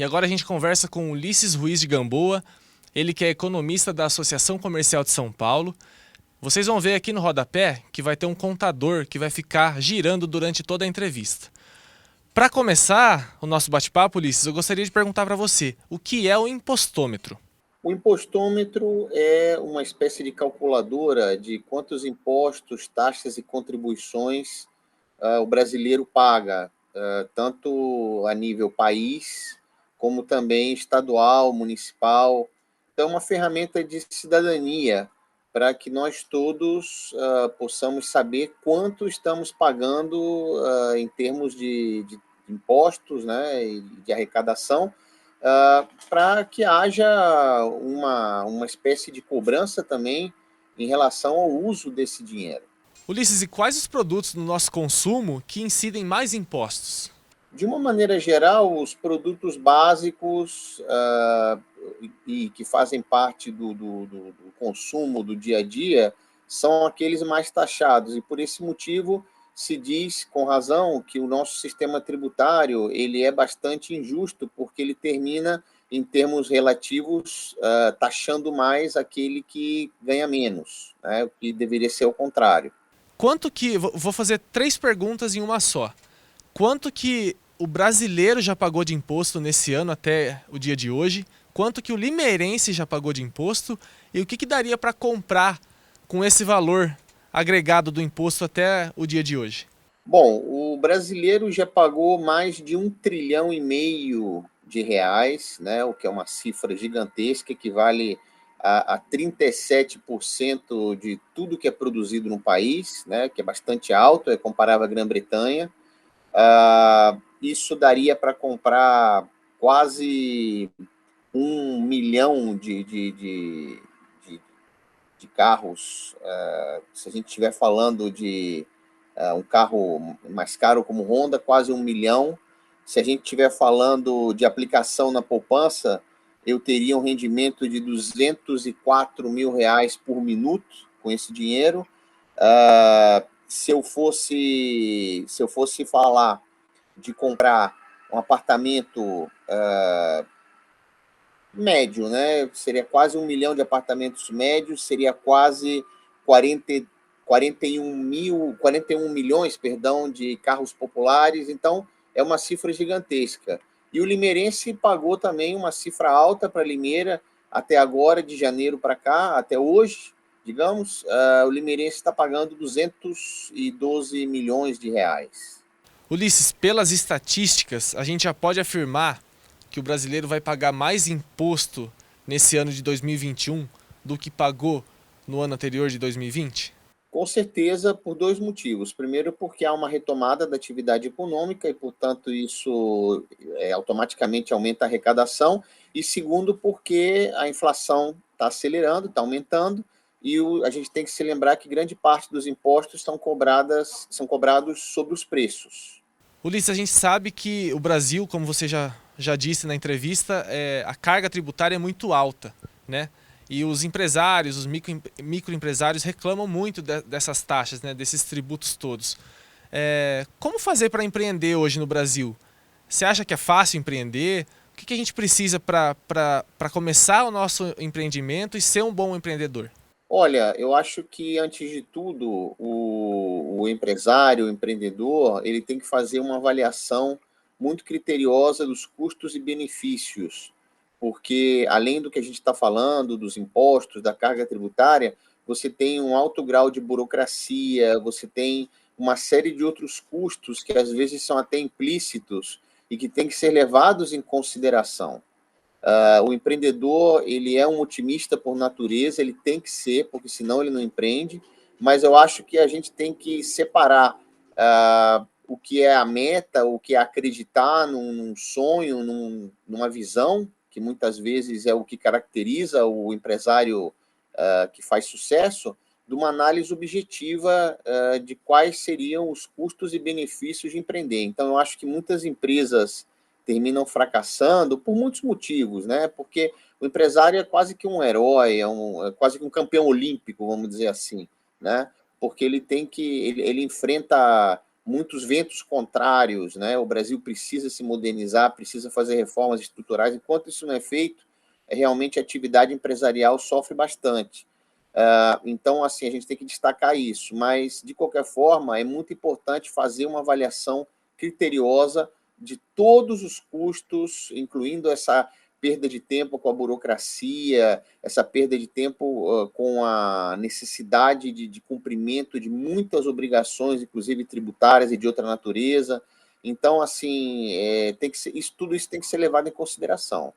E agora a gente conversa com Ulisses Ruiz de Gamboa, ele que é economista da Associação Comercial de São Paulo. Vocês vão ver aqui no rodapé que vai ter um contador que vai ficar girando durante toda a entrevista. Para começar o nosso bate-papo, Ulisses, eu gostaria de perguntar para você, o que é o impostômetro? O impostômetro é uma espécie de calculadora de quantos impostos, taxas e contribuições o brasileiro paga, tanto a nível país, como também estadual, municipal. Então, é uma ferramenta de cidadania para que nós todos possamos saber quanto estamos pagando em termos de impostos, né, e de arrecadação, para que haja uma espécie de cobrança também em relação ao uso desse dinheiro. Ulisses, e quais os produtos no nosso consumo que incidem mais impostos? De uma maneira geral, os produtos básicos e que fazem parte do consumo do dia a dia são aqueles mais taxados, e por esse motivo se diz, com razão, que o nosso sistema tributário ele é bastante injusto, porque ele termina, em termos relativos, taxando mais aquele que ganha menos, né? O que deveria ser o contrário. Quanto que... Vou fazer 3 perguntas em uma só. Quanto que o brasileiro já pagou de imposto nesse ano até o dia de hoje? Quanto que o limeirense já pagou de imposto? E o que daria para comprar com esse valor agregado do imposto até o dia de hoje? Bom, o brasileiro já pagou mais de 1,5 trilhão de reais, né, o que é uma cifra gigantesca, equivale a 37% de tudo que é produzido no país, né, que é bastante alto, é comparável à Grã-Bretanha. Isso daria para comprar quase 1 milhão de carros. Se a gente estiver falando de um carro mais caro como Honda, quase 1 milhão. Se a gente estiver falando de aplicação na poupança, eu teria um rendimento de 204 mil reais por minuto com esse dinheiro. Se eu fosse falar de comprar um apartamento médio, né? Seria quase 1 milhão de apartamentos médios, seria quase 41 milhões, perdão, de carros populares. Então, é uma cifra gigantesca. E o limeirense pagou também uma cifra alta para Limeira até agora, de janeiro para cá, até hoje, digamos, o limeirense está pagando 212 milhões de reais. Ulisses, pelas estatísticas, a gente já pode afirmar que o brasileiro vai pagar mais imposto nesse ano de 2021 do que pagou no ano anterior de 2020? Com certeza, por 2 motivos. Primeiro, porque há uma retomada da atividade econômica e, portanto, isso automaticamente aumenta a arrecadação. E segundo, porque a inflação está acelerando, está aumentando, e a gente tem que se lembrar que grande parte dos impostos são cobrados sobre os preços. Ulisses, a gente sabe que o Brasil, como você já disse na entrevista, a carga tributária é muito alta, né? E os empresários, os microempresários reclamam muito dessas taxas, né? Desses tributos todos. Como fazer para empreender hoje no Brasil? Você acha que é fácil empreender? O que a gente precisa para começar o nosso empreendimento e ser um bom empreendedor? Olha, eu acho que, antes de tudo, o empresário, o empreendedor, ele tem que fazer uma avaliação muito criteriosa dos custos e benefícios, porque, além do que a gente está falando, dos impostos, da carga tributária, você tem um alto grau de burocracia, você tem uma série de outros custos que, às vezes, são até implícitos e que têm que ser levados em consideração. O empreendedor, ele é um otimista por natureza, ele tem que ser, porque senão ele não empreende, mas eu acho que a gente tem que separar o que é a meta, o que é acreditar num sonho, numa visão, que muitas vezes é o que caracteriza o empresário que faz sucesso, de uma análise objetiva de quais seriam os custos e benefícios de empreender. Então, eu acho que muitas empresas terminam fracassando por muitos motivos, né? Porque o empresário é quase que um herói, é quase que um campeão olímpico, vamos dizer assim, né? Porque ele enfrenta muitos ventos contrários, né? O Brasil precisa se modernizar, precisa fazer reformas estruturais. Enquanto isso não é feito, realmente a atividade empresarial sofre bastante. Então, assim, a gente tem que destacar isso. Mas, de qualquer forma, é muito importante fazer uma avaliação criteriosa de todos os custos, incluindo essa perda de tempo com a burocracia, essa perda de tempo com a necessidade de cumprimento de muitas obrigações, inclusive tributárias e de outra natureza. Então, assim, tudo isso tem que ser levado em consideração.